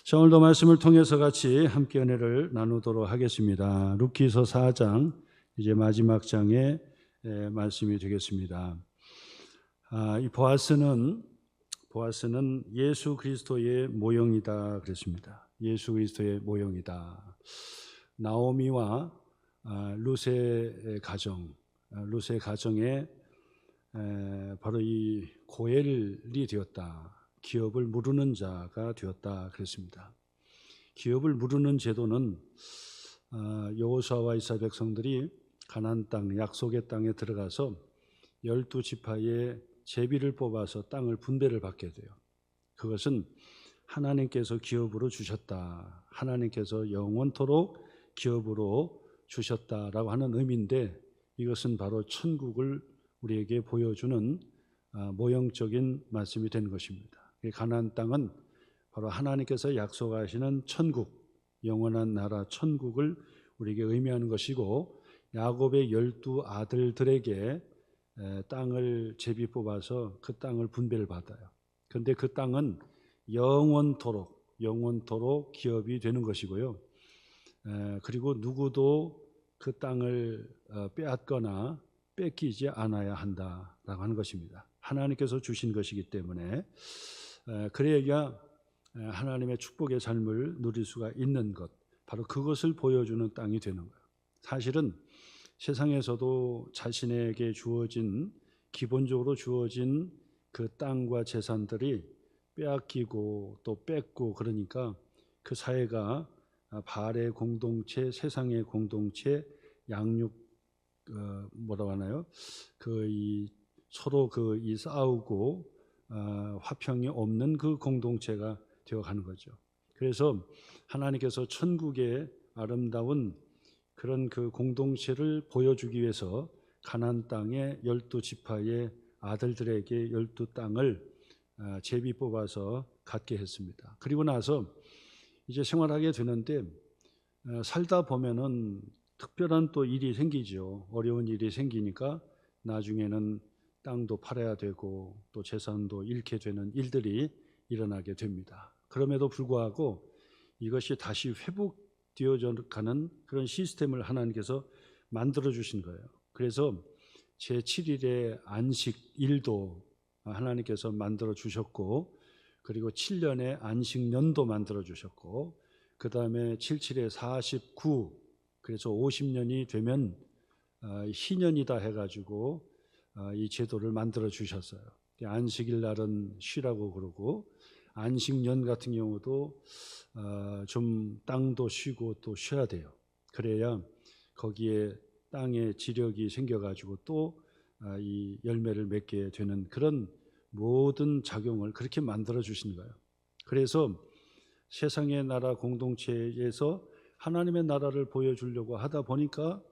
자, 오늘도 말씀을 통해서 같이 함께 은혜를 나누도록 하겠습니다. 룻기서 4장 이제 마지막 장의 말씀이 되겠습니다. 이 보아스는 예수 그리스도의 모형이다 그랬습니다. 예수 그리스도의 모형이다. 나오미와 룻의 가정에 바로 이 고엘이 되었다. 기업을 무르는 자가 되었다 그랬습니다. 기업을 무르는 제도는 여호수아와 이스라엘 백성들이 가나안 땅, 약속의 땅에 들어가서 12지파의 제비를 뽑아서 땅을 분배를 받게 돼요. 그것은 하나님께서 기업으로 주셨다. 하나님께서 영원토록 기업으로 주셨다라고 하는 의미인데, 이것은 바로 천국을 우리에게 보여주는 모형적인 말씀이 된 것입니다. 가나안 땅은 바로 하나님께서 약속하시는 천국, 영원한 나라 천국을 우리에게 의미하는 것이고, 야곱의 12 아들들에게 땅을 제비 뽑아서 그 땅을 분배를 받아요. 그런데 그 땅은 영원토록 기업이 되는 것이고요. 그리고 누구도 그 땅을 빼앗거나 뺏기지 않아야 한다라고 하는 것입니다. 하나님께서 주신 것이기 때문에 그래야 하나님의 축복의 삶을 누릴 수가 있는 것, 바로 그것을 보여주는 땅이 되는 거예요. 사실은 세상에서도 자신에게 기본적으로 주어진 그 땅과 재산들이 빼앗기고 또 뺏고, 그러니까 그 사회가 바알의 공동체, 세상의 공동체, 서로 싸우고 화평이 없는 그 공동체가 되어가는 거죠. 그래서 하나님께서 천국의 아름다운 그런 그 공동체를 보여주기 위해서 가나안 땅의 12지파의 아들들에게 12땅을 제비 뽑아서 갖게 했습니다. 그리고 나서 이제 생활하게 되는데, 살다 보면은 특별한 또 일이 생기죠. 어려운 일이 생기니까 나중에는 땅도 팔아야 되고 또 재산도 잃게 되는 일들이 일어나게 됩니다. 그럼에도 불구하고 이것이 다시 회복되어져 가는 그런 시스템을 하나님께서 만들어 주신 거예요. 그래서 제7일의 안식일도 하나님께서 만들어 주셨고, 그리고 7년의 안식년도 만들어 주셨고, 그 다음에 77에 49, 그래서 50년이 되면 희년이다 해가지고 이 제도를 만들어 주셨어요. 안식일 날은 쉬라고 그러고, 안식년 같은 경우도 좀 땅도 쉬고 또 쉬어야 돼요. 그래야 거기에 땅에 지력이 생겨가지고 또 이 열매를 맺게 되는 그런 모든 작용을 그렇게 만들어 주신 거예요. 그래서 세상의 나라 공동체에서 하나님의 나라를 보여주려고 하다 보니까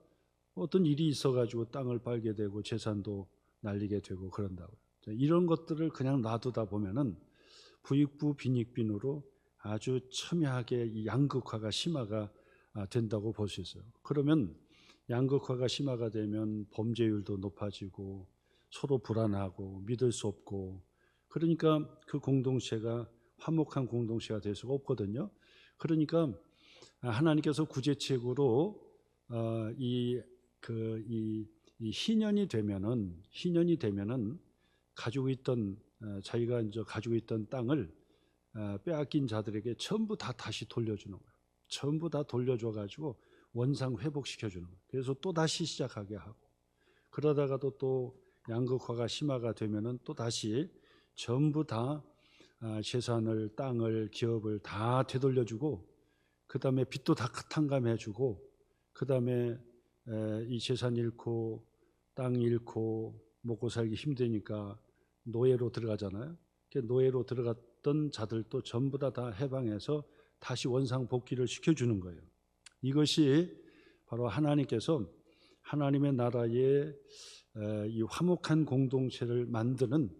어떤 일이 있어가지고 땅을 팔게 되고 재산도 날리게 되고 그런다고요. 이런 것들을 그냥 놔두다 보면은 부익부 빈익빈으로 아주 첨예하게 이 양극화가 심화가 된다고 볼 수 있어요. 그러면 양극화가 심화가 되면 범죄율도 높아지고 서로 불안하고 믿을 수 없고, 그러니까 그 공동체가 화목한 공동체가 될 수가 없거든요. 그러니까 하나님께서 구제책으로 이 희년이 되면은 자기가 이제 가지고 있던 땅을 빼앗긴 자들에게 전부 다 다시 돌려주는 거예요. 전부 다 돌려줘 가지고 원상 회복시켜 주는 거예요. 그래서 또 다시 시작하게 하고, 그러다가도 또 양극화가 심화가 되면은 또 다시 전부 다 재산을, 땅을, 기업을 다 되돌려주고, 그 다음에 빚도 다 탕감해주고, 그 다음에 이 재산 잃고 땅 잃고 먹고 살기 힘드니까 노예로 들어가잖아요. 노예로 들어갔던 자들도 전부 다 해방해서 다시 원상 복귀를 시켜주는 거예요. 이것이 바로 하나님께서 하나님의 나라의 이 화목한 공동체를 만드는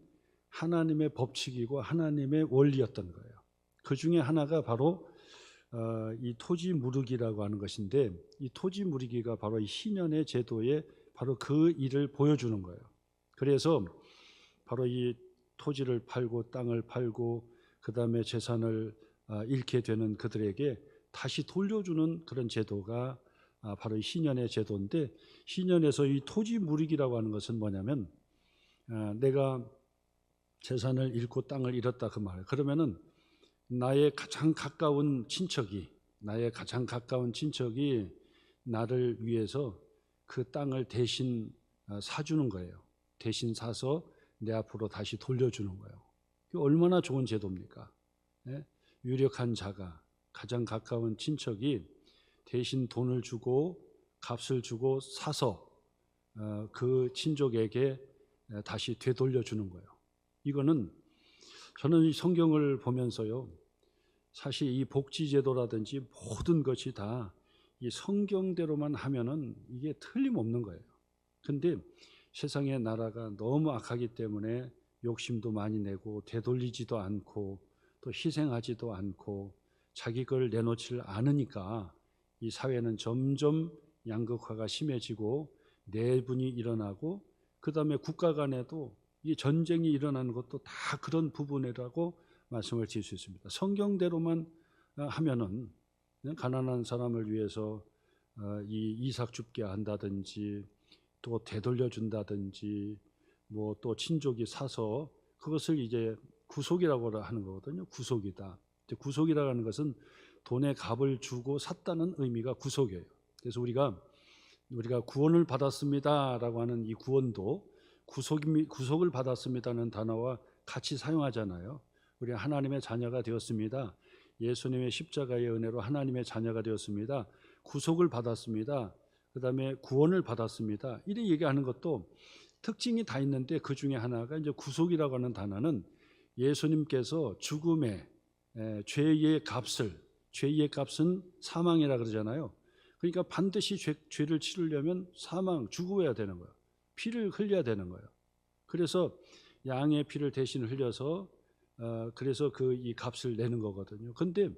하나님의 법칙이고 하나님의 원리였던 거예요. 그 중에 하나가 바로 이 토지 무르기라고 하는 것인데, 이 토지 무르기가 바로 이 희년의 제도에 바로 그 일을 보여주는 거예요. 그래서 바로 이 토지를 팔고 땅을 팔고 그 다음에 재산을 잃게 되는 그들에게 다시 돌려주는 그런 제도가 바로 이 신년의 제도인데, 신년에서 이 토지 무익이라고 하는 것은 뭐냐면 내가 재산을 잃고 땅을 잃었다 그 말. 그러면은 나의 가장 가까운 친척이 나를 위해서 그 땅을 대신 사주는 거예요. 대신 사서 내 앞으로 다시 돌려주는 거예요. 얼마나 좋은 제도입니까? 예? 유력한 자가, 가장 가까운 친척이 대신 돈을 주고 값을 주고 사서 그 친족에게 다시 되돌려 주는 거예요. 이거는 저는 이 성경을 보면서요, 사실 이 복지제도라든지 모든 것이 다 이 성경대로만 하면은 이게 틀림없는 거예요. 근데 세상의 나라가 너무 악하기 때문에 욕심도 많이 내고 되돌리지도 않고 또 희생하지도 않고 자기 걸 내놓지를 않으니까 이 사회는 점점 양극화가 심해지고 내분이 일어나고, 그 다음에 국가 간에도 이 전쟁이 일어나는 것도 다 그런 부분이라고 말씀을 드릴 수 있습니다. 성경대로만 하면은 가난한 사람을 위해서 이 이삭 줍게 한다든지 또 되돌려 준다든지 뭐 또 친족이 사서 그것을 이제 구속이라고 하는 거거든요. 구속이다. 구속이라고 하는 것은 돈의 값을 주고 샀다는 의미가 구속이에요. 그래서 우리가 구원을 받았습니다라고 하는 이 구원도 구속을 받았습니다는 단어와 같이 사용하잖아요. 우리가 하나님의 자녀가 되었습니다. 예수님의 십자가의 은혜로 하나님의 자녀가 되었습니다. 구속을 받았습니다. 그 다음에 구원을 받았습니다. 이렇게 얘기하는 것도 특징이 다 있는데, 그 중에 하나가 이제 구속이라고 하는 단어는 예수님께서 죽음의 죄의 값은 사망이라 그러잖아요. 그러니까 반드시 죄를 치르려면 죽어야 되는 거예요. 피를 흘려야 되는 거예요. 그래서 양의 피를 대신 흘려서 그래서 이 값을 내는 거거든요. 그런데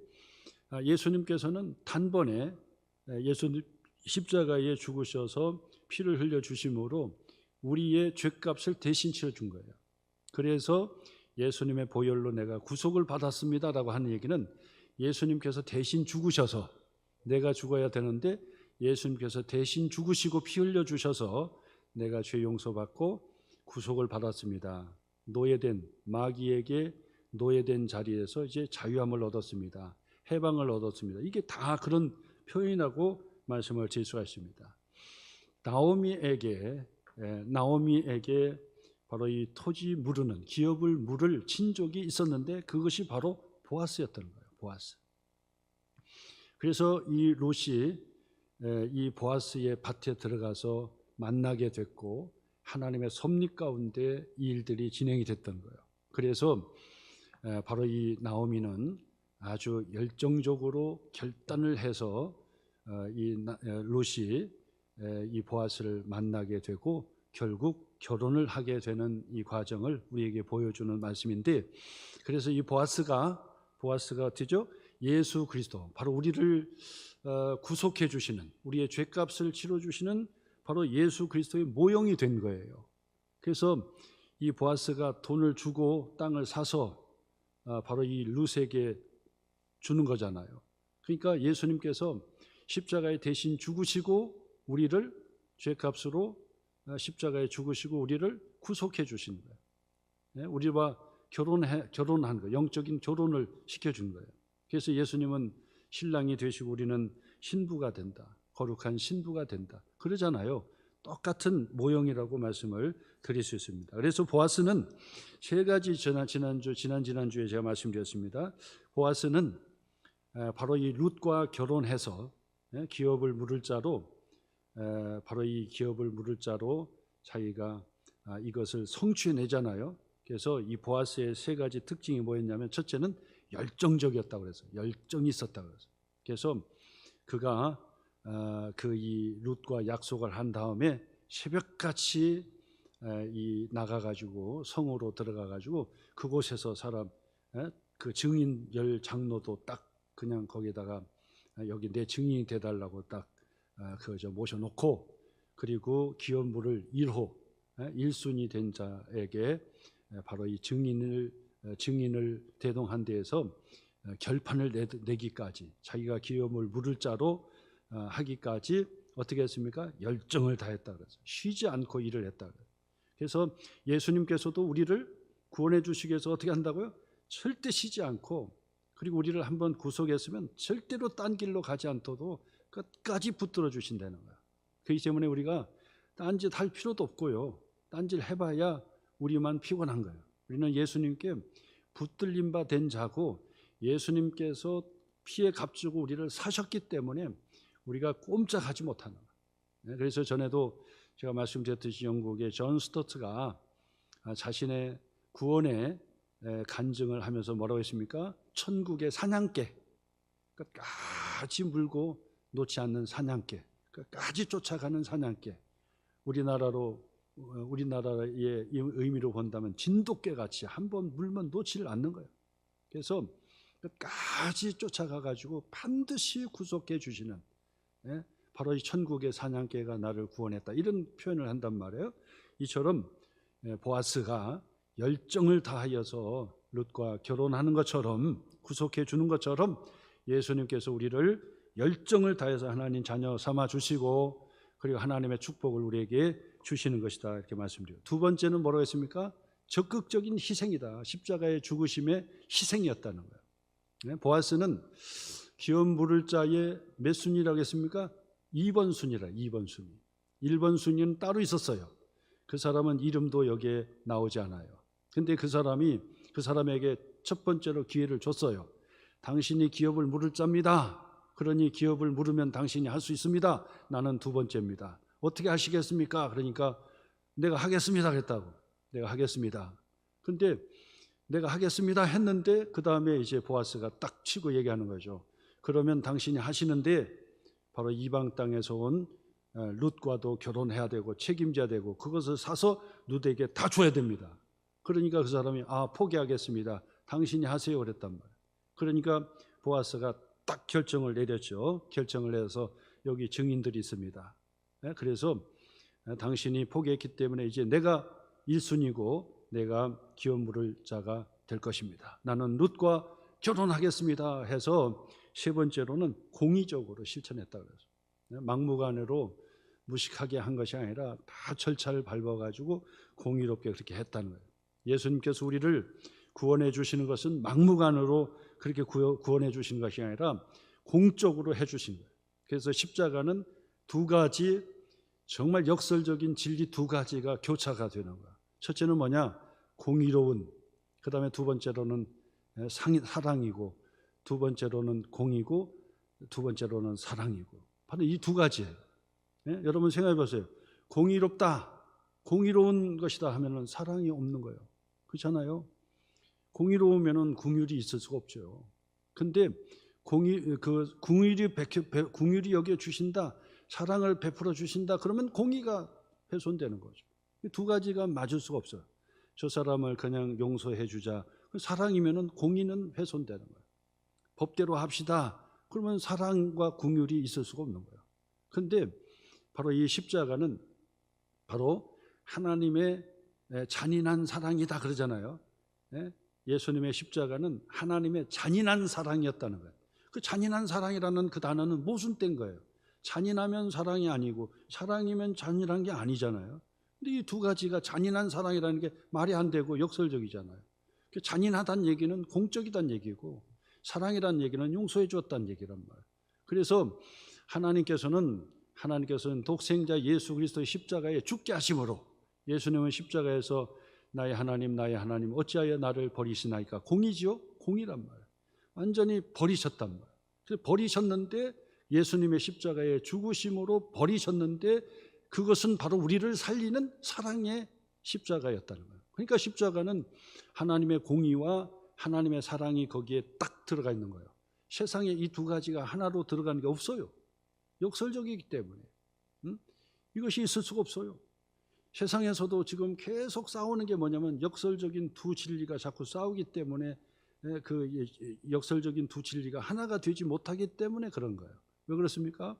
예수님께서는 단번에 예수님 십자가에 죽으셔서 피를 흘려 주심으로 우리의 죄값을 대신 치러 준 거예요. 그래서 예수님의 보혈로 내가 구속을 받았습니다라고 하는 얘기는 예수님께서 대신 죽으셔서, 내가 죽어야 되는데 예수님께서 대신 죽으시고 피 흘려 주셔서 내가 죄 용서받고 구속을 받았습니다. 마귀에게 노예된 자리에서 이제 자유함을 얻었습니다. 해방을 얻었습니다. 이게 다 그런 표현이라고 말씀을 드릴 수가 있습니다. 나오미에게 바로 이 토지 무르는, 기업을 물을 친족이 있었는데 그것이 바로 보아스였던 거예요. 보아스. 그래서 이 롯이 이 보아스의 밭에 들어가서 만나게 됐고 하나님의 섭리 가운데 이 일들이 진행이 됐던 거예요. 그래서 바로 이 나오미는 아주 열정적으로 결단을 해서 이 롯이 이 보아스를 만나게 되고 결국 결혼을 하게 되는 이 과정을 우리에게 보여주는 말씀인데, 그래서 이 보아스가 어떻게죠? 예수 그리스도, 바로 우리를 구속해 주시는, 우리의 죄값을 치러 주시는 바로 예수 그리스도의 모형이 된 거예요. 그래서 이 보아스가 돈을 주고 땅을 사서 바로 이 룻에게 주는 거잖아요. 그러니까 예수님께서 십자가에 대신 죽으시고 우리를 죄값으로 십자가에 죽으시고 우리를 구속해 주신 거예요. 우리와 결혼한 거예요. 영적인 결혼을 시켜준 거예요. 그래서 예수님은 신랑이 되시고 우리는 신부가 된다. 거룩한 신부가 된다. 그러잖아요. 똑같은 모형이라고 말씀을 드릴 수 있습니다. 그래서 보아스는 세 가지 지난주에 제가 말씀드렸습니다. 보아스는 바로 이 룻과 결혼해서 기업을 물을 자로, 바로 이 기업을 물을 자로 자기가 이것을 성취해내잖아요. 그래서 이 보아스의 세 가지 특징이 뭐였냐면, 첫째는 열정적이었다고 그랬어요. 열정이 있었다고 그랬어요. 그래서 그가 이 룻과 약속을 한 다음에 새벽같이 나가가지고 성으로 들어가가지고 그곳에서 그 증인 10장로도 딱 그냥 거기다가 여기 내 증인이 돼달라고 딱 모셔놓고, 그리고 기업물을 1순위 된 자에게 바로 이 증인을 대동한 데에서 결판을 내기까지, 자기가 기업을 물을 자로 하기까지 어떻게 했습니까? 열정을 다했다 그래서 쉬지 않고 일을 했다. 그래서 예수님께서도 우리를 구원해 주시기 위해서 어떻게 한다고요? 절대 쉬지 않고, 그리고 우리를 한번 구속했으면 절대로 딴 길로 가지 않도록 끝까지 붙들어 주신다는 거야. 그렇기 때문에 우리가 딴짓 할 필요도 없고요, 딴짓 해봐야 우리만 피곤한 거예요. 우리는 예수님께 붙들림 바 된 자고, 예수님께서 피에 값주고 우리를 사셨기 때문에 우리가 꼼짝하지 못하는 거예요. 그래서 전에도 제가 말씀드렸듯이 영국의 존 스토트가 자신의 구원의 간증을 하면서 뭐라고 했습니까? 천국의 사냥개, 끝까지 물고 놓지 않는 사냥개, 끝까지 쫓아가는 사냥개. 우리나라의 의미로 본다면 진돗개 같이 한번 물면 놓지를 않는 거예요. 그래서 끝까지 쫓아가 가지고 반드시 구속해 주시는, 바로 이 천국의 사냥개가 나를 구원했다, 이런 표현을 한단 말이에요. 이처럼 보아스가 열정을 다하여서 룻과 결혼하는 것처럼, 구속해 주는 것처럼 예수님께서 우리를 열정을 다해서 하나님 자녀 삼아 주시고, 그리고 하나님의 축복을 우리에게 주시는 것이다, 이렇게 말씀드려요. 두 번째는 뭐라고 했습니까? 적극적인 희생이다. 십자가의 죽으심의 희생이었다는 거예요. 보아스는 기업 물을 자의 몇 순위라고 했습니까? 2번 순위라. 2번 순위. 1번 순위는 따로 있었어요. 그 사람은 이름도 여기에 나오지 않아요. 근데 그 사람에게 첫 번째로 기회를 줬어요. 당신이 기업을 물을 자입니다. 그러니 기업을 물으면 당신이 할 수 있습니다. 나는 두 번째입니다. 어떻게 하시겠습니까? 그러니까 내가 하겠습니다 그랬다고. 내가 하겠습니다. 근데 내가 하겠습니다 했는데 그 다음에 이제 보아스가 딱 치고 얘기하는 거죠. 그러면 당신이 하시는데 바로 이방 땅에서 온 룻과도 결혼해야 되고 책임져야 되고 그것을 사서 룻에게 다 줘야 됩니다. 그러니까 그 사람이 포기하겠습니다. 당신이 하세요 그랬단 말이에요. 그러니까 보아스가 딱 결정을 내렸죠. 결정을 내서 여기 증인들이 있습니다. 그래서 당신이 포기했기 때문에 이제 내가 1순위고 내가 기업 물을 자가 될 것입니다. 나는 룻과 결혼하겠습니다 해서 세 번째로는 공의적으로 실천했다 그래서 막무가내로 무식하게 한 것이 아니라 다 절차를 밟아가지고 공의롭게 그렇게 했다는 거예요. 예수님께서 우리를 구원해 주시는 것은 막무가내로 그렇게 구원해 주시는 것이 아니라 공적으로 해 주신 거예요. 그래서 십자가는 두 가지 정말 역설적인 진리 두 가지가 교차가 되는 거예요. 첫째는 뭐냐? 공의로운, 그 다음에 두 번째로는 사랑이고, 두 번째로는 공이고, 두 번째로는 사랑이고, 바로 이 두 가지예요. 여러분 생각해 보세요. 공의롭다, 공의로운 것이다 하면은 사랑이 없는 거예요. 그렇잖아요. 공의로우면은 긍휼이 있을 수가 없죠. 근데 긍휼이 여겨 주신다, 사랑을 베풀어 주신다, 그러면 공의가 훼손되는 거죠. 이 두 가지가 맞을 수가 없어요. 저 사람을 그냥 용서해 주자, 사랑이면은 공의는 훼손되는 거예요. 법대로 합시다, 그러면 사랑과 긍휼이 있을 수가 없는 거예요. 근데 바로 이 십자가는 바로 하나님의 잔인한 사랑이다 그러잖아요. 예수님의 십자가는 하나님의 잔인한 사랑이었다는 거예요. 그 잔인한 사랑이라는 그 단어는 모순된 거예요. 잔인하면 사랑이 아니고 사랑이면 잔인한 게 아니잖아요. 근데 이 두 가지가 잔인한 사랑이라는 게 말이 안 되고 역설적이잖아요. 잔인하다는 얘기는 공적이다는 얘기고 사랑이라는 얘기는 용서해 주었다는 얘기란 말이에요. 그래서 하나님께서는 독생자 예수 그리스도의 십자가에 죽게 하심으로, 예수님은 십자가에서 나의 하나님 어찌하여 나를 버리시나이까, 공이죠. 공이란 말이에요. 완전히 버리셨단 말이에요. 그래서 버리셨는데, 예수님의 십자가의 죽으심으로 버리셨는데, 그것은 바로 우리를 살리는 사랑의 십자가였다는 거예요. 그러니까 십자가는 하나님의 공의와 하나님의 사랑이 거기에 딱 들어가 있는 거예요. 세상에 이 두 가지가 하나로 들어가는 게 없어요. 역설적이기 때문에. 이것이 있을 수가 없어요. 세상에서도 지금 계속 싸우는 게 뭐냐면 역설적인 두 진리가 자꾸 싸우기 때문에, 그 역설적인 두 진리가 하나가 되지 못하기 때문에 그런 거예요. 왜 그렇습니까?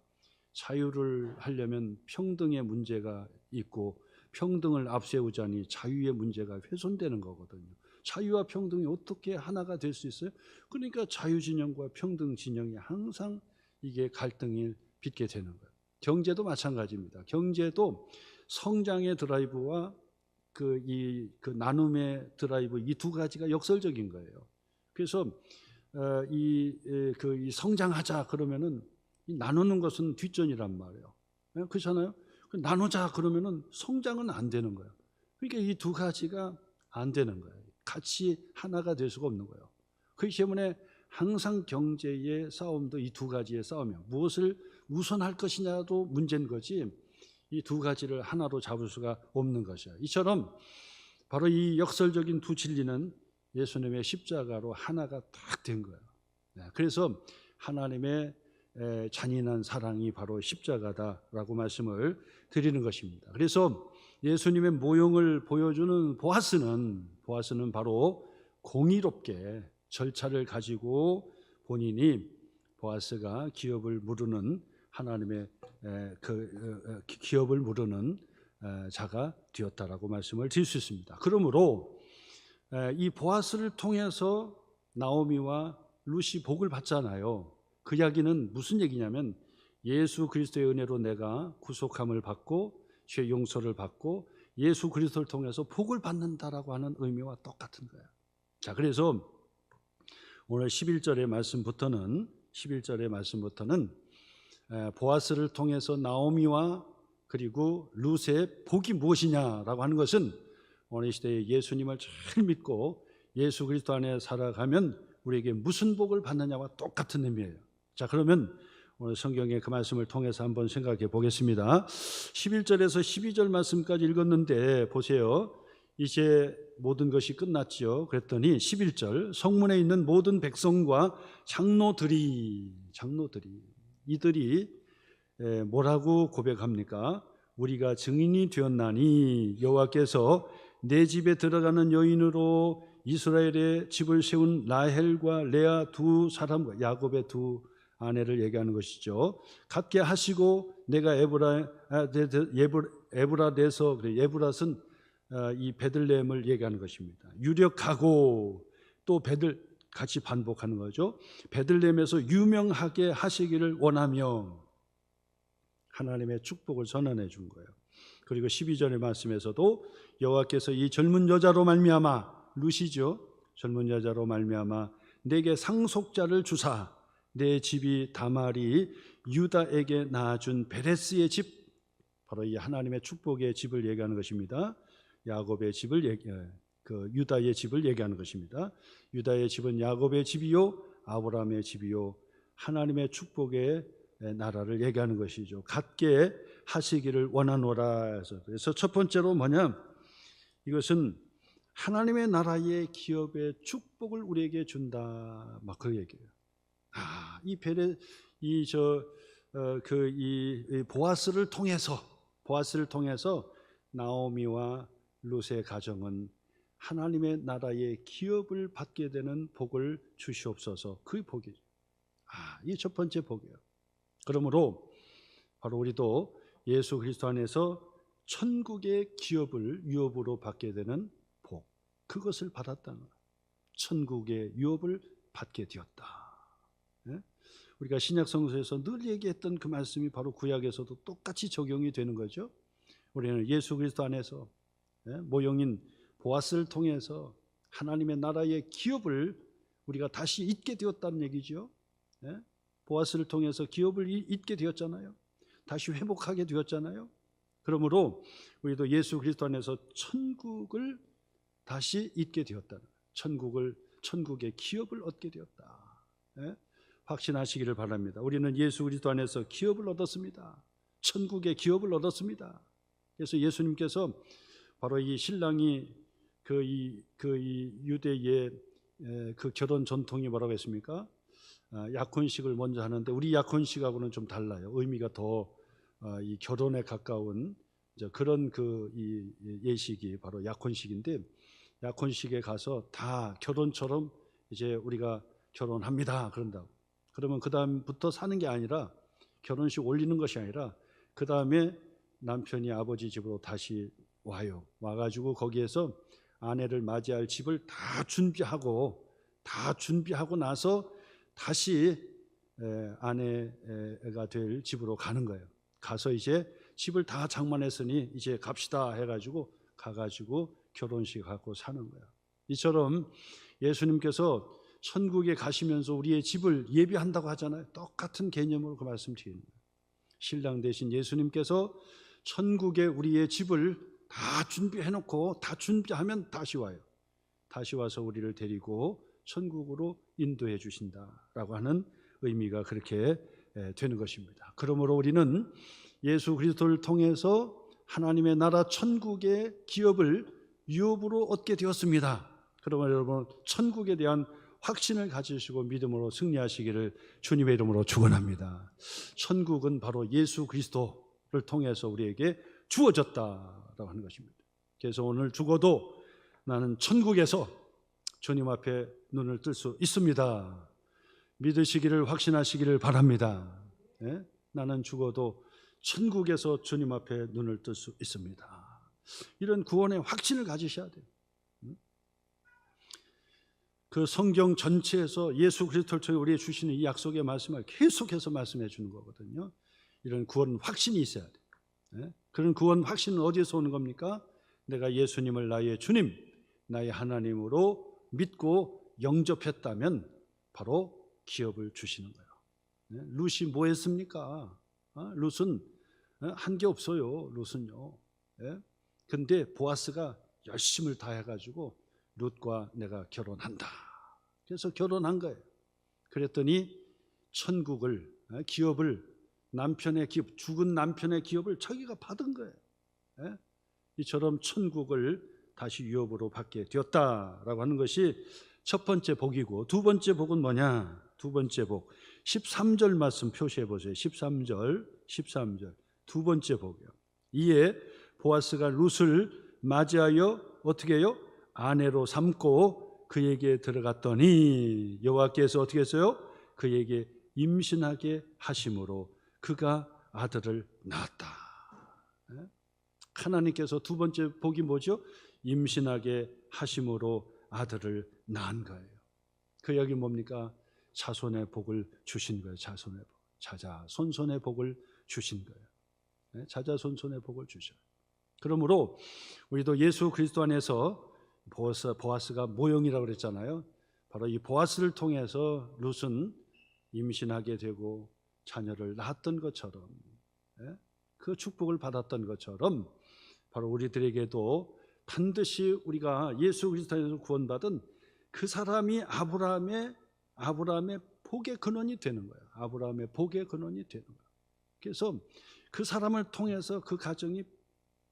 자유를 하려면 평등의 문제가 있고, 평등을 앞세우자니 자유의 문제가 훼손되는 거거든요. 자유와 평등이 어떻게 하나가 될 수 있어요? 그러니까 자유 진영과 평등 진영이 항상 이게 갈등이 빚게 되는 거예요. 경제도 마찬가지입니다. 경제도 성장의 드라이브와 그 나눔의 드라이브, 이 두 가지가 역설적인 거예요. 그래서 이 성장하자 그러면은 이 나누는 것은 뒷전이란 말이에요. 그렇잖아요. 나누자 그러면은 성장은 안 되는 거예요. 그러니까 이 두 가지가 안 되는 거예요. 같이 하나가 될 수가 없는 거예요. 그렇기 때문에 항상 경제의 싸움도 이 두 가지의 싸움이에요. 무엇을 우선할 것이냐도 문제인 거지, 이 두 가지를 하나로 잡을 수가 없는 것이에요. 이처럼 바로 이 역설적인 두 진리는 예수님의 십자가로 하나가 딱 된 거예요. 그래서 하나님의 잔인한 사랑이 바로 십자가다라고 말씀을 드리는 것입니다. 그래서 예수님의 모형을 보여주는 보아스는 바로 공의롭게 절차를 가지고 본인이 보아스가 기업을 물으는 하나님의 기업을 물으는 자가 되었다라고 말씀을 드릴 수 있습니다. 그러므로 이 보아스를 통해서 나오미와 룻이 복을 받잖아요. 그 이야기는 무슨 얘기냐면 예수 그리스도의 은혜로 내가 구속함을 받고 죄 용서를 받고 예수 그리스도를 통해서 복을 받는다라고 하는 의미와 똑같은 거예요. 자, 그래서 오늘 11절의 말씀부터는 보아스를 통해서 나오미와 그리고 룻의 복이 무엇이냐라고 하는 것은 오늘 시대에 예수님을 잘 믿고 예수 그리스도 안에 살아가면 우리에게 무슨 복을 받느냐와 똑같은 의미예요. 자, 그러면 오늘 성경의 그 말씀을 통해서 한번 생각해 보겠습니다. 11절에서 12절 말씀까지 읽었는데 보세요. 이제 모든 것이 끝났죠. 그랬더니 11절, 성문에 있는 모든 백성과 장로들이 이들이 뭐라고 고백합니까? 우리가 증인이 되었나니 여호와께서 내 집에 들어가는 여인으로 이스라엘의 집을 세운 라헬과 레아 두 사람과 야곱의 두 아내를 얘기하는 것이죠. 갖게 하시고 내가 에브라데서, 예브랏은 이 베들레헴을 얘기하는 것입니다. 유력하고 또 같이 반복하는 거죠. 베들레헴에서 유명하게 하시기를 원하며 하나님의 축복을 전환해 준 거예요. 그리고 12절의 말씀에서도 여호와께서 이 젊은 여자로 말미암아, 룻이죠, 젊은 여자로 말미암아 내게 상속자를 주사 내 집이 다말이 유다에게 낳아준 베레스의 집, 바로 이 하나님의 축복의 집을 얘기하는 것입니다. 야곱의 집을 유다의 집을 얘기하는 것입니다. 유다의 집은 야곱의 집이요 아브라함의 집이요 하나님의 축복의 나라를 얘기하는 것이죠. 갖게 하시기를 원하노라 해서, 그래서 첫 번째로 뭐냐, 이것은 하나님의 나라의 기업의 축복을 우리에게 준다, 막 그 얘기예요. 보아스를 통해서 나오미와 룻의 가정은 하나님의 나라의 기업을 받게 되는 복을 주시옵소서. 그 복이죠. 이게 첫 번째 복이에요. 그러므로 바로 우리도 예수 그리스도 안에서 천국의 기업을 유업으로 받게 되는 복, 그것을 받았다는 거예요. 천국의 유업을 받게 되었다. 우리가 신약 성서에서 늘 얘기했던 그 말씀이 바로 구약에서도 똑같이 적용이 되는 거죠. 우리는 예수 그리스도 안에서 모형인 보아스를 통해서 하나님의 나라의 기업을 우리가 다시 잊게 되었다는 얘기죠. 보아스를 통해서 기업을 잊게 되었잖아요. 다시 회복하게 되었잖아요. 그러므로 우리도 예수 그리스도 안에서 천국을 다시 잊게 되었다는 거예요. 천국의 기업을 얻게 되었다. 확신하시기를 바랍니다. 우리는 예수 그리스도 안에서 기업을 얻었습니다. 천국의 기업을 얻었습니다. 그래서 예수님께서 바로 이 신랑이 유대의 그 결혼 전통이 뭐라고 했습니까? 약혼식을 먼저 하는데 우리 약혼식하고는 좀 달라요. 의미가 더 이 결혼에 가까운 그런 이 예식이 바로 약혼식인데, 약혼식에 가서 다 결혼처럼 이제 우리가 결혼합니다 그런다고. 그러면 그 다음부터 사는 게 아니라, 결혼식 올리는 것이 아니라 그 다음에 남편이 아버지 집으로 다시 와요. 와가지고 거기에서 아내를 맞이할 집을 다 준비하고 나서 다시 아내가 될 집으로 가는 거예요. 가서 이제 집을 다 장만했으니 이제 갑시다 해가지고 가가지고 결혼식 하고 사는 거예요. 이처럼 예수님께서 천국에 가시면서 우리의 집을 예비한다고 하잖아요. 똑같은 개념으로 그 말씀 드리는 거예요. 신랑 되신 예수님께서 천국에 우리의 집을 다 준비해놓고 다 준비하면 다시 와요. 다시 와서 우리를 데리고 천국으로 인도해 주신다라고 하는 의미가 그렇게 되는 것입니다. 그러므로 우리는 예수 그리스도를 통해서 하나님의 나라 천국의 기업을 유업으로 얻게 되었습니다. 그러면 여러분 천국에 대한 확신을 가지시고 믿음으로 승리하시기를 주님의 이름으로 축원합니다. 천국은 바로 예수 그리스도를 통해서 우리에게 주어졌다라고 하는 것입니다. 그래서 오늘 죽어도 나는 천국에서 주님 앞에 눈을 뜰 수 있습니다. 믿으시기를 확신하시기를 바랍니다. 나는 죽어도 천국에서 주님 앞에 눈을 뜰 수 있습니다. 이런 구원의 확신을 가지셔야 돼요. 그 성경 전체에서 예수 그리스도를 통해 우리에게 주시는 이 약속의 말씀을 계속해서 말씀해 주는 거거든요. 이런 구원 확신이 있어야 돼요. 그런 구원 확신은 어디에서 오는 겁니까? 내가 예수님을 나의 주님, 나의 하나님으로 믿고 영접했다면 바로 기업을 주시는 거예요. 룻이 뭐 했습니까? 룻은 한 게 없어요. 룻은요. 근데 보아스가 열심을 다해가지고 룻과 내가 결혼한다. 그래서 결혼한 거예요. 그랬더니 천국을, 기업을, 남편의 기업, 죽은 남편의 기업을 자기가 받은 거예요. 이처럼 천국을 다시 유업으로 받게 되었다라고 하는 것이 첫 번째 복이고, 두 번째 복은 뭐냐? 두 번째 복 13절 말씀 표시해 보세요. 13절 두 번째 복이요. 이에 보아스가 룻을 맞이하여 어떻게 해요? 아내로 삼고 그에게 들어갔더니 여호와께서 어떻게 했어요? 그에게 임신하게 하심으로 그가 아들을 낳았다. 하나님께서 두 번째 복이 뭐죠? 임신하게 하심으로 아들을 낳은 거예요. 그 여기 뭡니까? 자손의 복을 주신 거예요. 자손의 복, 자자손손의 복을 주신 거예요. 자자손손의 복을 주셔요. 그러므로 우리도 예수 그리스도 안에서 보아스가 모형이라고 그랬잖아요. 바로 이 보아스를 통해서 룻은 임신하게 되고 자녀를 낳았던 것처럼, 그 축복을 받았던 것처럼 바로 우리들에게도 반드시 우리가 예수 그리스도 안에서 구원받은 그 사람이 아브라함의 복의 근원이 되는 거예요. 아브라함의 복의 근원이 되는 거예요. 그래서 그 사람을 통해서 그 가정이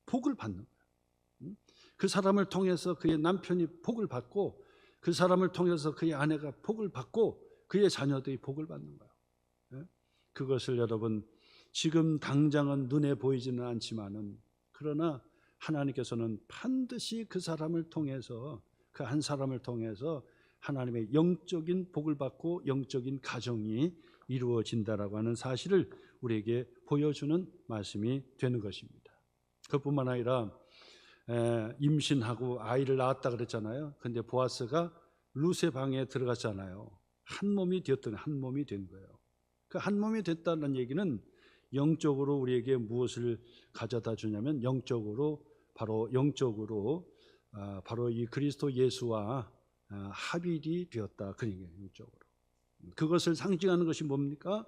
복을 받는 거예요. 그 사람을 통해서 그의 남편이 복을 받고, 그 사람을 통해서 그의 아내가 복을 받고, 그의 자녀들이 복을 받는 거예요. 그것을 여러분 지금 당장은 눈에 보이지는 않지만은, 그러나 하나님께서는 반드시 그 사람을 통해서, 그 한 사람을 통해서 하나님의 영적인 복을 받고 영적인 가정이 이루어진다라고 하는 사실을 우리에게 보여주는 말씀이 되는 것입니다. 그뿐만 아니라 임신하고 아이를 낳았다 그랬잖아요. 근데 보아스가 룻의 방에 들어갔잖아요. 한 몸이 되었더니 한 몸이 된 거예요. 그 한 몸이 됐다는 얘기는 영적으로 우리에게 무엇을 가져다 주냐면 바로 이 그리스도 예수와 합일이 되었다. 그 얘기예요. 영적으로. 그것을 상징하는 것이 뭡니까?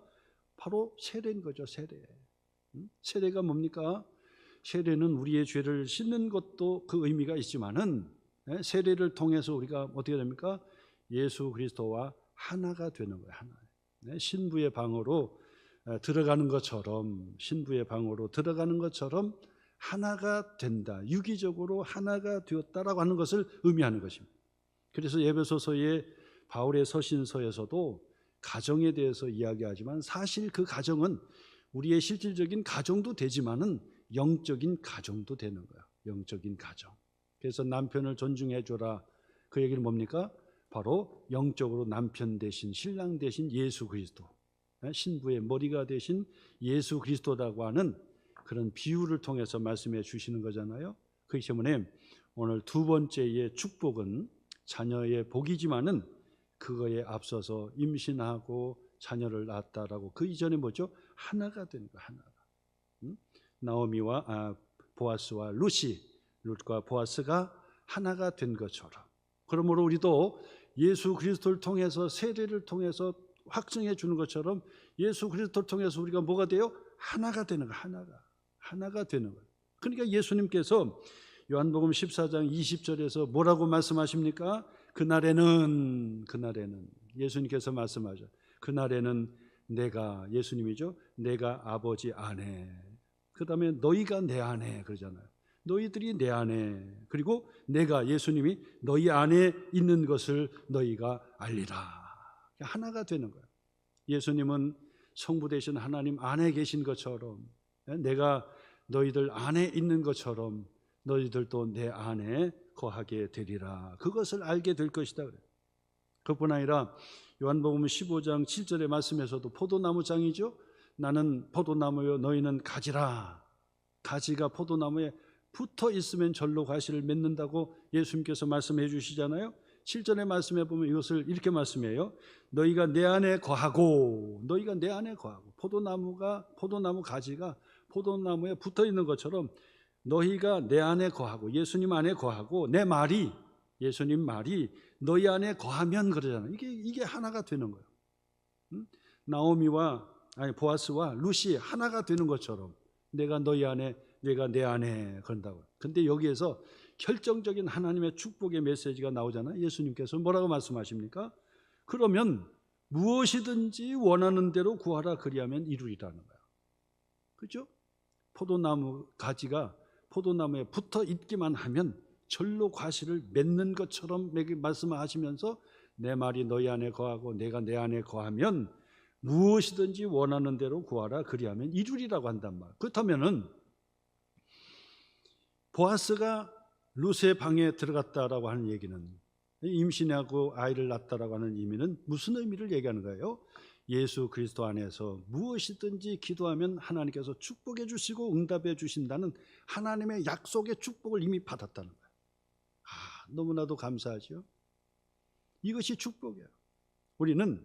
바로 세례인 거죠. 세례가 뭡니까? 세례는 우리의 죄를 씻는 것도 그 의미가 있지만은, 세례를 통해서 우리가 어떻게 됩니까? 예수 그리스도와 하나가 되는 거예요. 하나. 신부의 방으로 들어가는 것처럼, 하나가 된다. 유기적으로 하나가 되었다라고 하는 것을 의미하는 것입니다. 그래서 에베소서의 바울의 서신서에서도 가정에 대해서 이야기하지만, 사실 그 가정은 우리의 실질적인 가정도 되지만은 영적인 가정도 되는 거예요. 영적인 가정. 그래서 남편을 존중해 줘라. 그 얘기는 뭡니까? 바로 영적으로 남편 대신, 신랑 대신 예수 그리스도, 신부의 머리가 되신 예수 그리스도라고 하는 그런 비유를 통해서 말씀해 주시는 거잖아요. 그렇기 때문에 오늘 두 번째의 축복은 자녀의 복이지만은 그거에 앞서서 임신하고 자녀를 낳았다라고 그 이전에 뭐죠? 하나가 되는 거, 하나가. 나오미와 보아스와 룻과 보아스가 하나가 된 것처럼, 그러므로 우리도 예수 그리스도를 통해서 세례를 통해서 확증해 주는 것처럼 예수 그리스도를 통해서 우리가 뭐가 돼요? 하나가 되는 거, 하나가 되는 거예요. 그러니까 예수님께서 요한복음 14장 20절에서 뭐라고 말씀하십니까? 그날에는 예수님께서 말씀하죠. 그날에는 내가, 예수님이죠, 내가 아버지 안에, 그 다음에 너희가 내 안에 그러잖아요. 너희들이 내 안에, 그리고 내가, 예수님이 너희 안에 있는 것을 너희가 알리라. 하나가 되는 거예요. 예수님은 성부 되신 하나님 안에 계신 것처럼, 내가 너희들 안에 있는 것처럼 너희들도 내 안에 거하게 되리라. 그것을 알게 될 것이다. 그뿐 아니라 요한복음 15장 7절의 말씀에서도 포도나무 장이죠. 나는 포도나무요 너희는 가지라. 가지가 포도나무에 붙어 있으면 절로 가시를 맺는다고 예수님께서 말씀해 주시잖아요. 7절의 말씀에 보면 이것을 이렇게 말씀해요. 너희가 내 안에 거하고, 너희가 내 안에 거하고, 포도나무 가지가 포도나무에 붙어 있는 것처럼 너희가 내 안에 거하고, 예수님 안에 거하고, 내 말이, 예수님 말이 너희 안에 거하면, 그러잖아요. 이게 하나가 되는 거예요. 보아스와 룻이 하나가 되는 것처럼 내가 너희 안에, 내가 내 안에 그런다고요. 근데 여기에서 결정적인 하나님의 축복의 메시지가 나오잖아요. 예수님께서 뭐라고 말씀하십니까? 그러면 무엇이든지 원하는 대로 구하라, 그리하면 이루리라는 거예요. 그렇죠? 포도나무 가지가 포도나무에 붙어 있기만 하면 절로 과실을 맺는 것처럼 말씀하시면서 내 말이 너희 안에 거하고 내가 내 안에 거하면 무엇이든지 원하는 대로 구하라, 그리하면 이루리라고 한단 말이에요. 그렇다면은 보아스가 룻의 방에 들어갔다라고 하는 얘기는, 임신하고 아이를 낳았다라고 하는 의미는 무슨 의미를 얘기하는 거예요? 예수 그리스도 안에서 무엇이든지 기도하면 하나님께서 축복해 주시고 응답해 주신다는 하나님의 약속의 축복을 이미 받았다는 거예요. 너무나도 감사하죠. 이것이 축복이에요. 우리는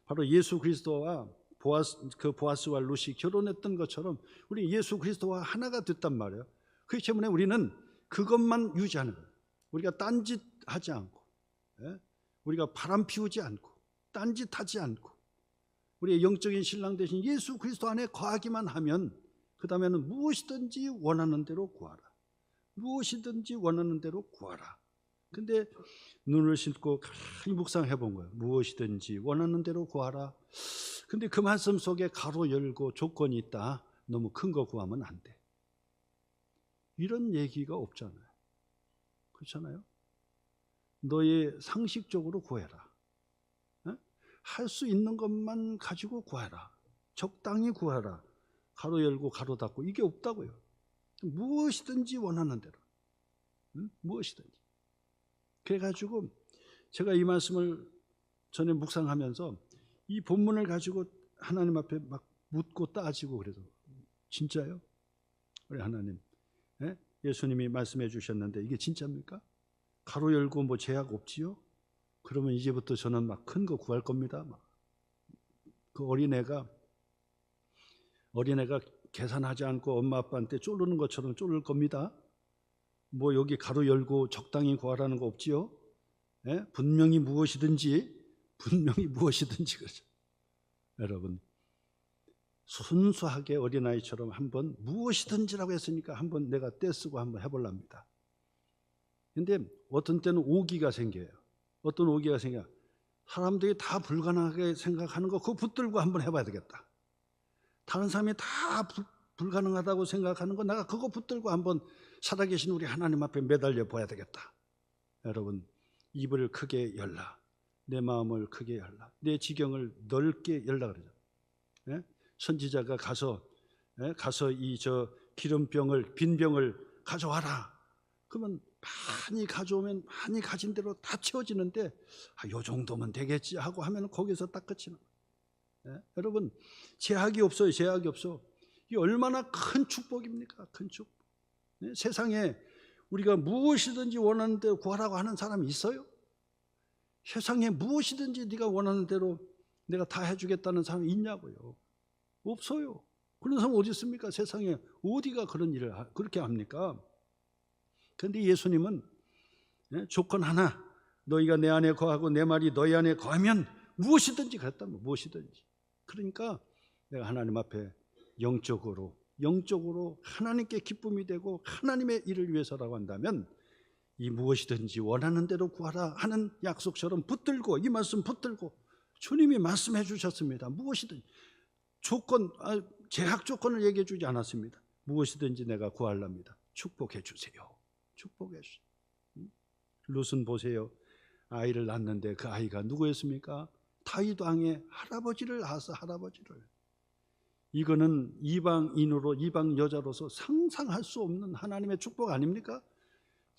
바로 예수 그리스도와 보아스와 룻이 결혼했던 것처럼 우리 예수 그리스도와 하나가 됐단 말이에요. 그렇기 때문에 우리는 그것만 유지하는 거예요. 우리가 딴짓하지 않고, 우리가 바람 피우지 않고, 딴짓하지 않고, 우리의 영적인 신랑 되신 예수 그리스도 안에 거하기만 하면 그 다음에는 무엇이든지 원하는 대로 구하라. 무엇이든지 원하는 대로 구하라. 근데 눈을 씻고 가만히 묵상해 본 거예요. 무엇이든지 원하는 대로 구하라. 근데 그 말씀 속에 가로 열고 조건이 있다. 너무 큰 거 구하면 안 돼. 이런 얘기가 없잖아요. 그렇잖아요? 너의 상식적으로 구해라. 할 수 있는 것만 가지고 구하라. 적당히 구하라. 가로 열고 가로 닫고, 이게 없다고요. 무엇이든지 원하는 대로. 무엇이든지. 그래가지고 제가 이 말씀을 전에 묵상하면서 이 본문을 가지고 하나님 앞에 막 묻고 따지고, 그래서 진짜요? 우리 하나님, 예수님이 말씀해 주셨는데 이게 진짜입니까? 가로 열고 뭐 제약 없지요? 그러면 이제부터 저는 막 큰 거 구할 겁니다. 그 어린애가 계산하지 않고 엄마 아빠한테 쫄르는 것처럼 쫄를 겁니다. 뭐 여기 가로 열고 적당히 구하라는 거 없지요? 분명히 무엇이든지 그렇죠. 여러분, 순수하게 어린아이처럼 한번 무엇이든지라고 했으니까 한번 내가 떼쓰고 한번 해볼랍니다. 근데 어떤 때는 오기가 생겨요. 어떤 오기가 생겨. 사람들이 다 불가능하게 생각하는 거 그거 붙들고 한번 해봐야 되겠다. 다른 사람이 다 불가능하다고 생각하는 거 내가 그거 붙들고 한번 살아계신 우리 하나님 앞에 매달려 봐야 되겠다. 여러분, 입을 크게 열라. 내 마음을 크게 열라. 내 지경을 넓게 열라 그러죠. 선지자가 가서 이 기름병을, 빈 병을 가져와라. 그러면 많이 가져오면 많이 가진 대로 다 채워지는데 요 정도면 되겠지 하고 하면 거기서 딱 끝이나. 여러분, 제약이 없어요. 제약이 없어. 이게 얼마나 큰 축복입니까? 큰 축복. 세상에 우리가 무엇이든지 원하는 대로 구하라고 하는 사람이 있어요? 세상에 무엇이든지 네가 원하는 대로 내가 다 해주겠다는 사람이 있냐고요? 없어요. 그런 사람 어디 있습니까? 세상에 어디가 그런 일을 그렇게 합니까? 그런데 예수님은 조건 하나, 너희가 내 안에 거하고 내 말이 너희 안에 거하면 무엇이든지 그랬다면 무엇이든지. 그러니까 내가 하나님 앞에 영적으로 하나님께 기쁨이 되고 하나님의 일을 위해서라고 한다면 이 무엇이든지 원하는 대로 구하라 하는 약속처럼 붙들고, 이 말씀 붙들고, 주님이 말씀해 주셨습니다. 무엇이든지 제약 조건을 얘기해 주지 않았습니다. 무엇이든지 내가 구할랍니다. 축복해 주세요. 축복해 주세요. 룻은 보세요. 아이를 낳는데 그 아이가 누구였습니까? 다윗 왕의 할아버지를 낳았어. 할아버지를. 이거는 이방인으로, 이방 여자로서 상상할 수 없는 하나님의 축복 아닙니까?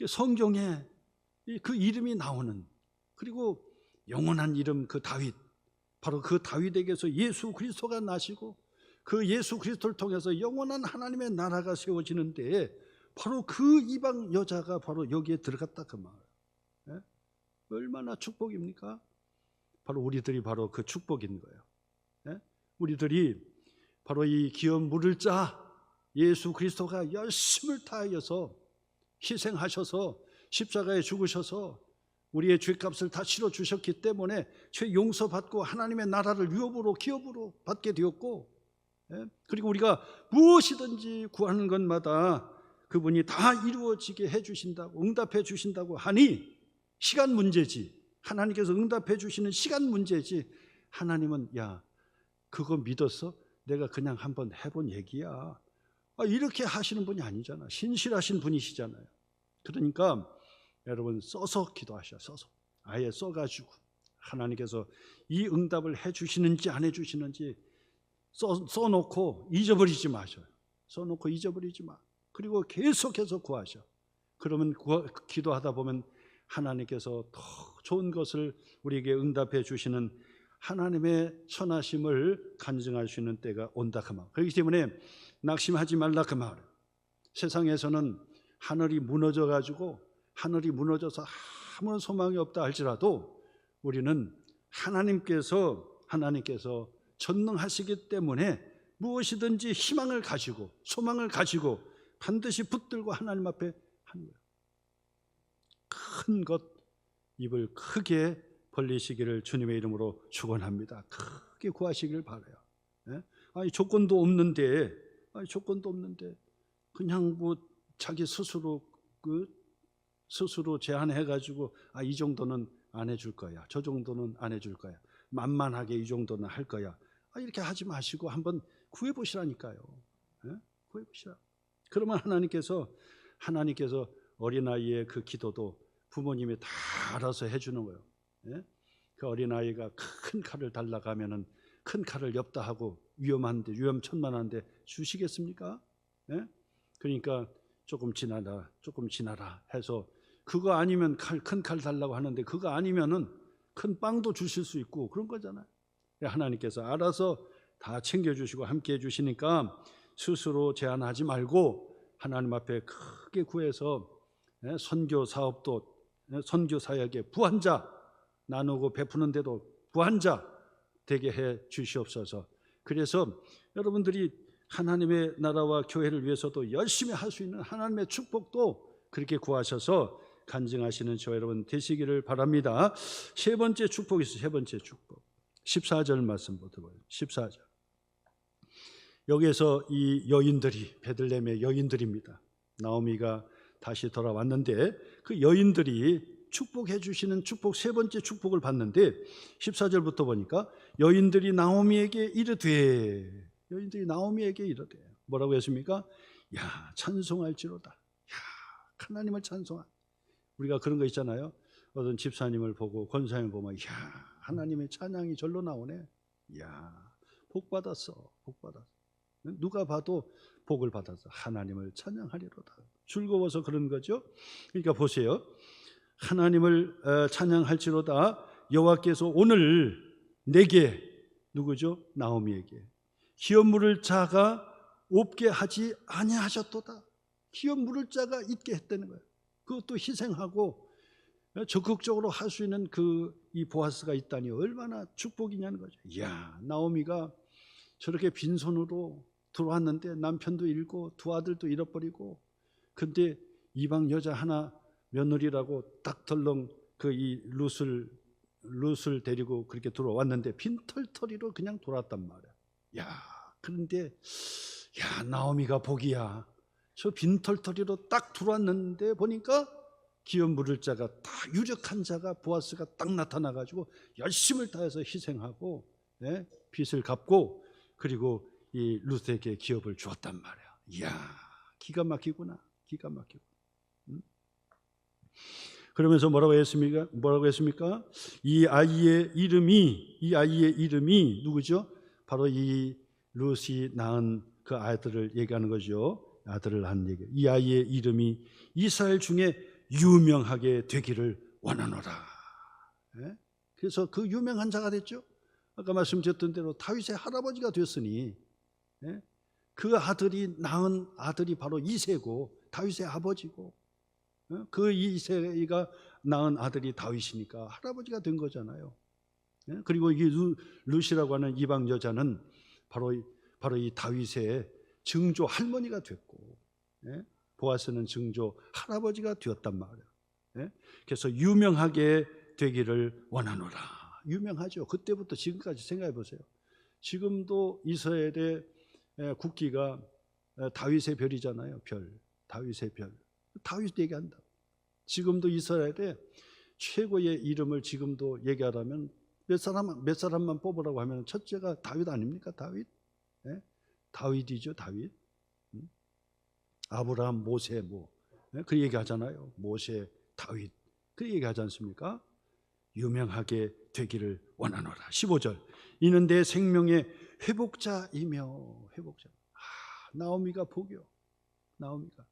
성경에 그 이름이 나오는, 그리고 영원한 이름 그 다윗, 바로 그 다윗에게서 예수 그리스도가 나시고 그 예수 그리스도를 통해서 영원한 하나님의 나라가 세워지는데 바로 그 이방 여자가 바로 여기에 들어갔다 그 말이에요. 얼마나 축복입니까? 바로 우리들이 바로 그 축복인 거예요. 우리들이 바로 이 기업 물을 자 예수 그리스도가 열심을 다하여서 희생하셔서 십자가에 죽으셔서 우리의 죄값을 다 치러 주셨기 때문에 죄 용서받고 하나님의 나라를 유업으로 기업으로 받게 되었고, 그리고 우리가 무엇이든지 구하는 것마다 그분이 다 이루어지게 해주신다고, 응답해 주신다고 하니 시간 문제지. 하나님께서 응답해 주시는 시간 문제지. 하나님은 야 그거 믿었어? 내가 그냥 한번 해본 얘기야. 이렇게 하시는 분이 아니잖아. 신실하신 분이시잖아요. 그러니까 여러분 써서 기도하셔. 써서 아예 써가지고 하나님께서 이 응답을 해주시는지 안 해주시는지 써놓고 잊어버리지 마셔요. 써놓고 잊어버리지 마. 그리고 계속해서 구하셔. 그러면 기도하다 보면 하나님께서 더 좋은 것을 우리에게 응답해 주시는 하나님의 선하심을 간증할 수 있는 때가 온다 그 말. 그렇기 때문에 낙심하지 말라 그 말. 세상에서는 하늘이 무너져가지고 하늘이 무너져서 아무런 소망이 없다 할지라도 우리는 하나님께서 전능하시기 때문에 무엇이든지 희망을 가지고 소망을 가지고 반드시 붙들고 하나님 앞에 하는 거예요. 큰 것 입을 크게 벌리시기를 주님의 이름으로 축원합니다. 크게 구하시기를 바라요. 조건도 없는데 그냥 뭐 자기 스스로 스스로 제한해가지고 이 정도는 안 해줄 거야, 저 정도는 안 해줄 거야, 만만하게 이 정도는 할 거야, 이렇게 하지 마시고 한번 구해보시라니까요. 구해보시라. 그러면 하나님께서 어린아이의 그 기도도 부모님이 다 알아서 해주는 거예요. 그 어린아이가 큰 칼을 달라가면은 큰 칼을 엽다 하고 위험천만한데 주시겠습니까? 그러니까 조금 지나라 해서, 그거 아니면 큰 칼 달라고 하는데 그거 아니면은 큰 빵도 주실 수 있고 그런 거잖아요. 하나님께서 알아서 다 챙겨주시고 함께 해주시니까 스스로 제한하지 말고 하나님 앞에 크게 구해서 선교 사업도, 선교 사역에 부한자 나누고 베푸는데도 부한자 되게 해 주시옵소서. 그래서 여러분들이 하나님의 나라와 교회를 위해서도 열심히 할 수 있는 하나님의 축복도 그렇게 구하셔서 간증하시는 저 여러분 되시기를 바랍니다. 세 번째 축복이 있어요. 세 번째 축복. 14절 말씀부터 봐요. 14절. 여기에서 이 여인들이, 베들레헴의 여인들입니다. 나오미가 다시 돌아왔는데 그 여인들이 축복해 주시는 축복, 세 번째 축복을 받는데 14절부터 보니까 여인들이 나오미에게 이르되, 뭐라고 했습니까? 야 찬송할지로다. 야 하나님을 찬송할. 우리가 그런 거 있잖아요. 어떤 집사님을 보고 권사님을 보면 야 하나님의 찬양이 절로 나오네. 야 복 받았어. 누가 봐도 복을 받아서 하나님을 찬양하리로다. 즐거워서 그런 거죠. 그러니까 보세요. 하나님을 찬양할지로다. 여호와께서 오늘 내게, 누구죠? 나오미에게 기업 물을 자가 없게 하지 아니하셨도다. 기업 물을 자가 있게 했다는 거예요. 그것도 희생하고 적극적으로 할 수 있는 이 보아스가 있다니 얼마나 축복이냐는 거죠. 이야, 나오미가 저렇게 빈손으로 들어왔는데 남편도 잃고 두 아들도 잃어버리고, 근데 이방 여자 하나 며느리라고 딱 덜렁 이 룻을 데리고 그렇게 들어왔는데 빈털터리로 그냥 돌아왔단 말이야. 야, 그런데 야, 나오미가 복이야. 저 빈털터리로 딱 들어왔는데 보니까 기업 물을 자가 다 유력한 자가 보아스가 딱 나타나가지고 열심을 다해서 희생하고 빚을 갚고 그리고 이 룻에게 기업을 주었단 말이야. 이야, 기가 막히구나. 기가 막히고. 그러면서 뭐라고 했습니까? 이 아이의 이름이 누구죠? 바로 이 룻이 낳은 그 아들을 얘기하는 거죠. 아들을 낳은 얘기. 이 아이의 이름이 이스라엘 중에 유명하게 되기를 원하노라. 그래서 그 유명한 자가 됐죠. 아까 말씀드렸던 대로 다윗의 할아버지가 됐으니 그 아들이 낳은 아들이 바로 이새고 다윗의 아버지고, 그 이새가 낳은 아들이 다윗이니까 할아버지가 된 거잖아요. 그리고 이 룻이라고 하는 이방 여자는 바로 이 다윗의 증조 할머니가 됐고, 보아스는 증조 할아버지가 되었단 말이에요. 그래서 유명하게 되기를 원하노라. 유명하죠. 그때부터 지금까지 생각해 보세요. 지금도 이스라엘의 국기가 다윗의 별이잖아요. 별, 다윗의 별. 다윗 얘기한다. 지금도 이스라엘의 최고의 이름을 지금도 얘기하라면 몇 사람만 뽑으라고 하면 첫째가 다윗 아닙니까? 다윗? 다윗이죠, 다윗. 아브라함, 모세 그 얘기하잖아요. 모세, 다윗 그 얘기하지 않습니까? 유명하게 되기를 원하노라. 15절. 이는 내 생명의 회복자이며. 회복자. 나오미가 복이요. 나오미가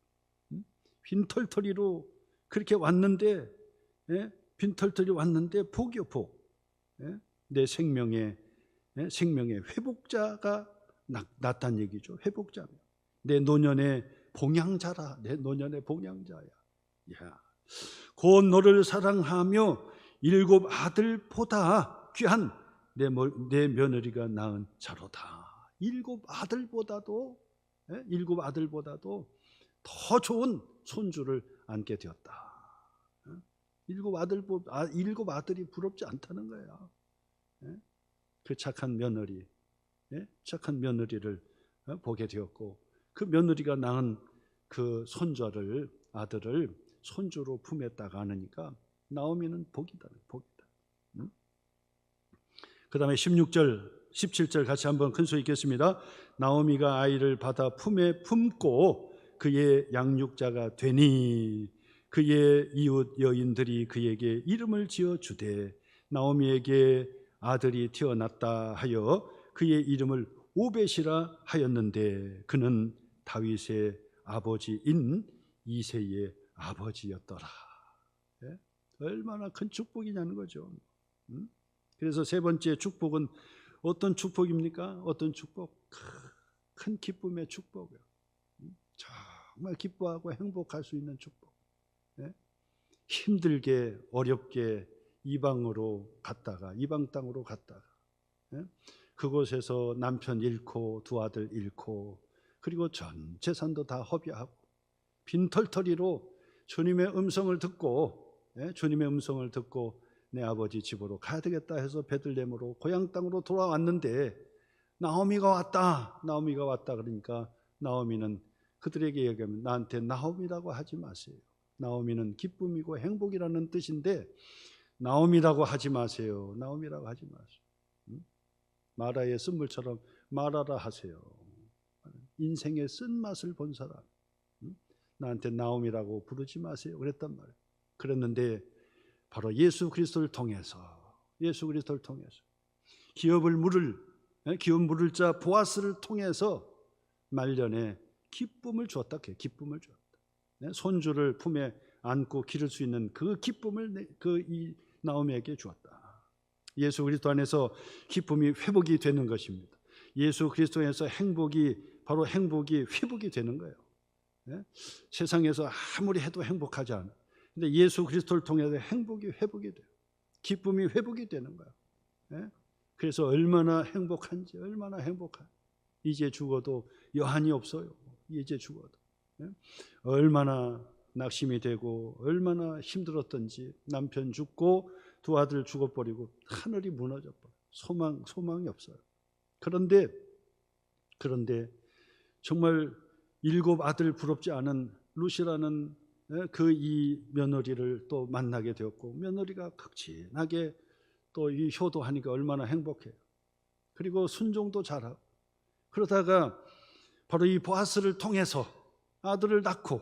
빈털터리로 그렇게 왔는데, 빈털터리 왔는데 복이요, 복. 내 생명의 회복자가 났단 얘기죠. 회복자. 내 노년의 봉양자라. 내 노년의 봉양자야. 야, 곧 너를 사랑하며 7 아들보다 귀한 내 며느리가 낳은 자로다. 7 아들보다도 더 좋은 손주를 안게 되었다. 7 아들이 부럽지 않다는 거야. 그 착한 며느리를 보게 되었고, 그 며느리가 낳은 그 아들을 손주로 품에 딱 안으니까 나오미는 복이다. 그 다음에 16절 17절 같이 한번 큰 소리 읽겠습니다. 나오미가 아이를 받아 품에 품고 그의 양육자가 되니 그의 이웃 여인들이 그에게 이름을 지어 주되 나오미에게 아들이 태어났다 하여 그의 이름을 오벳이라 하였는데 그는 다윗의 아버지인 이새의 아버지였더라. 얼마나 큰 축복이냐는 거죠. 그래서 세 번째 축복은 어떤 축복입니까? 어떤 축복? 큰 기쁨의 축복이에요. 정말 기뻐하고 행복할 수 있는 축복. 힘들게 어렵게 이방 땅으로 갔다가 그곳에서 남편 잃고 두 아들 잃고 그리고 전 재산도 다 허비하고 빈털터리로 주님의 음성을 듣고 내 아버지 집으로 가야 되겠다 해서 베들레헴으로 고향 땅으로 돌아왔는데 나오미가 왔다 그러니까 나오미는 그들에게 얘기하면 나한테 나오미라고 하지 마세요. 나오미는 기쁨이고 행복이라는 뜻인데 나오미라고 하지 마세요. 마라의 쓴물처럼 마라라 하세요. 인생의 쓴맛을 본 사람 나한테 나오미라고 부르지 마세요. 그랬단 말이에요. 그랬는데 바로 예수 그리스도를 통해서 기업 물을 자 보아스를 통해서 말년에 기쁨을 주었다. 손주를 품에 안고 기를 수 있는 그 기쁨을 이 나오미에게 주었다. 예수 그리스도 안에서 기쁨이 회복이 되는 것입니다. 예수 그리스도에서 행복이 회복이 되는 거예요. 세상에서 아무리 해도 행복하지 않아. 근데 예수 그리스도를 통해서 행복이 회복이 돼요. 기쁨이 회복이 되는 거야. 예? 그래서 얼마나 행복한지, 얼마나 행복한. 이제 죽어도 여한이 없어요. 이제 죽어도. 예? 얼마나 낙심이 되고 얼마나 힘들었던지, 남편 죽고 두 아들 죽어버리고 하늘이 무너져버려. 소망이 없어요. 그런데 정말 7 아들 부럽지 않은 루시라는 그 이 며느리를 또 만나게 되었고, 며느리가 극진하게 또 이 효도하니까 얼마나 행복해요. 그리고 순종도 잘하고, 그러다가 바로 이 보아스를 통해서 아들을 낳고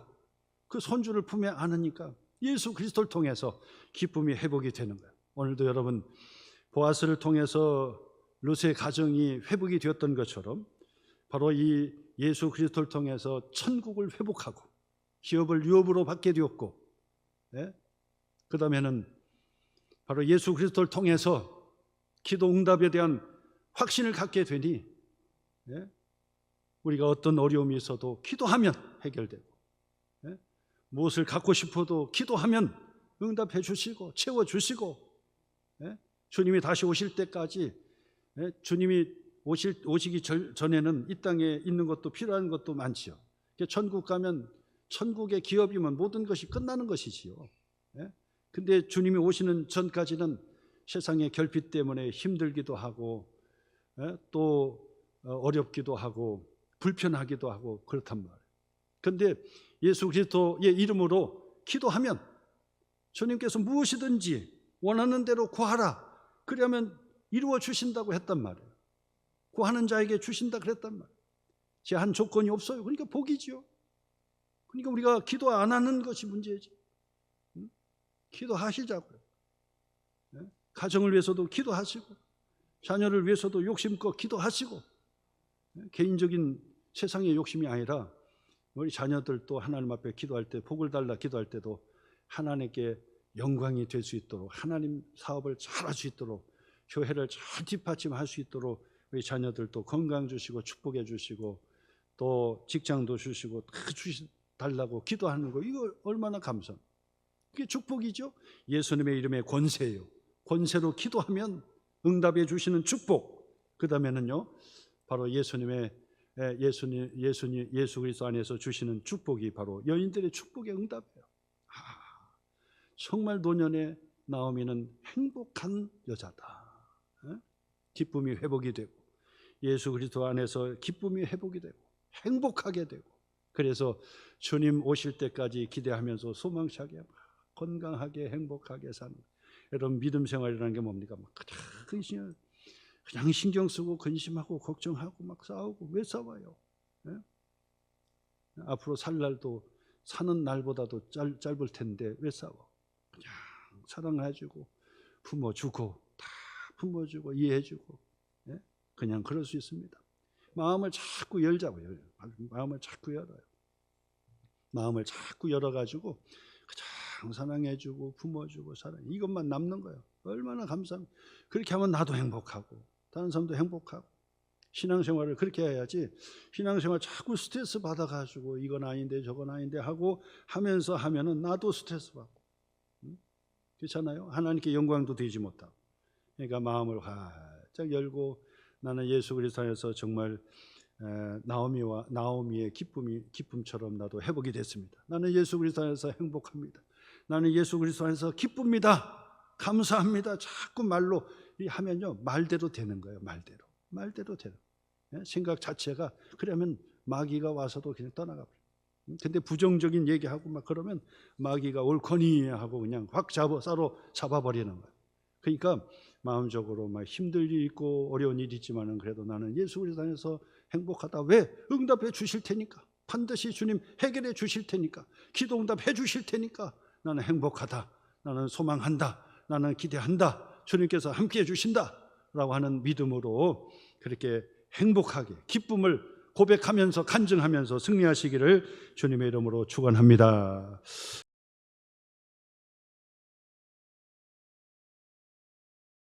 그 손주를 품에 안으니까 예수 그리스도를 통해서 기쁨이 회복이 되는 거예요. 오늘도 여러분, 보아스를 통해서 룻의 가정이 회복이 되었던 것처럼 바로 이 예수 그리스도를 통해서 천국을 회복하고 기업을 유업으로 받게 되었고, 그 다음에는 바로 예수 그리스도를 통해서 기도 응답에 대한 확신을 갖게 되니, 우리가 어떤 어려움이 있어도 기도하면 해결되고, 무엇을 갖고 싶어도 기도하면 응답해 주시고 채워주시고, 주님이 다시 오실 때까지, 주님이 오시기 전에는 이 땅에 있는 것도 필요한 것도 많지요. 천국 가면 천국의 기업이면 모든 것이 끝나는 것이지요. 근데 주님이 오시는 전까지는 세상의 결핍 때문에 힘들기도 하고, 또 어렵기도 하고 불편하기도 하고 그렇단 말이에요. 그런데 예수 그리스도의 이름으로 기도하면 주님께서 무엇이든지 원하는 대로 구하라, 그러면 이루어 주신다고 했단 말이에요. 구하는 자에게 주신다 그랬단 말이에요. 제한 조건이 없어요. 그러니까 복이죠. 그러니까 우리가 기도 안 하는 것이 문제지. 기도하시자고요. 가정을 위해서도 기도하시고, 자녀를 위해서도 욕심껏 기도하시고, 개인적인 세상의 욕심이 아니라 우리 자녀들도 하나님 앞에 기도할 때, 복을 달라 기도할 때도 하나님께 영광이 될 수 있도록, 하나님 사업을 잘할 수 있도록, 교회를 잘 뒷받침할 수 있도록 우리 자녀들도 건강 주시고 축복해 주시고 또 직장도 주시고 다 달라고 기도하는 거, 이거 얼마나 감사합니다. 그게 축복이죠. 예수님의 이름의 권세예요. 권세로 기도하면 응답해 주시는 축복. 그 다음에는요, 바로 예수 그리스도 안에서 주시는 축복이 바로 여인들의 축복의 응답이에요. 정말 노년의 나오미는 행복한 여자다. 기쁨이 회복이 되고, 예수 그리스도 안에서 기쁨이 회복이 되고 행복하게 되고, 그래서 주님 오실 때까지 기대하면서 소망차게 건강하게 행복하게 사는. 여러분, 믿음 생활이라는 게 뭡니까? 그냥 신경 쓰고 근심하고 걱정하고 막 싸우고. 왜 싸워요? 앞으로 살 날도 사는 날보다도 짧을 텐데 왜 싸워? 그냥 사랑해주고 품어주고, 다 품어주고 이해해주고, 그냥 그럴 수 있습니다. 마음을 자꾸 열자고요. 마음을 자꾸 열어요. 마음을 자꾸 열어가지고 그냥 사랑해주고 품어주고 사랑해, 이것만 남는 거예요. 얼마나 감사합니다. 그렇게 하면 나도 행복하고 다른 사람도 행복하고. 신앙생활을 그렇게 해야지, 신앙생활 자꾸 스트레스 받아가지고 이건 아닌데 저건 아닌데 하고 하면은 나도 스트레스 받고, 그렇잖아요. 하나님께 영광도 되지 못하고. 그러니까 마음을 활짝 열고, 나는 예수 그리스도 안에서 정말 나오미의 기쁨처럼 나도 회복이 됐습니다. 나는 예수 그리스도 안에서 행복합니다. 나는 예수 그리스도 안에서 기쁩니다. 감사합니다. 자꾸 말로 하면요, 말대로 되는 거예요. 말대로 되는. 생각 자체가 그러면 마귀가 와서도 그냥 떠나가 버려요. 근데 부정적인 얘기하고 막 그러면 마귀가 옳거니 하고 그냥 확 잡아버리는 거예요. 그러니까 마음적으로 막 힘들 일이 있고 어려운 일이 있지만은 그래도 나는 예수 그리스도 안에서 행복하다. 왜? 응답해 주실 테니까. 반드시 주님 해결해 주실 테니까. 기도 응답해 주실 테니까 나는 행복하다. 나는 소망한다. 나는 기대한다. 주님께서 함께해 주신다 라고 하는 믿음으로 그렇게 행복하게 기쁨을 고백하면서 간증하면서 승리하시기를 주님의 이름으로 축원합니다.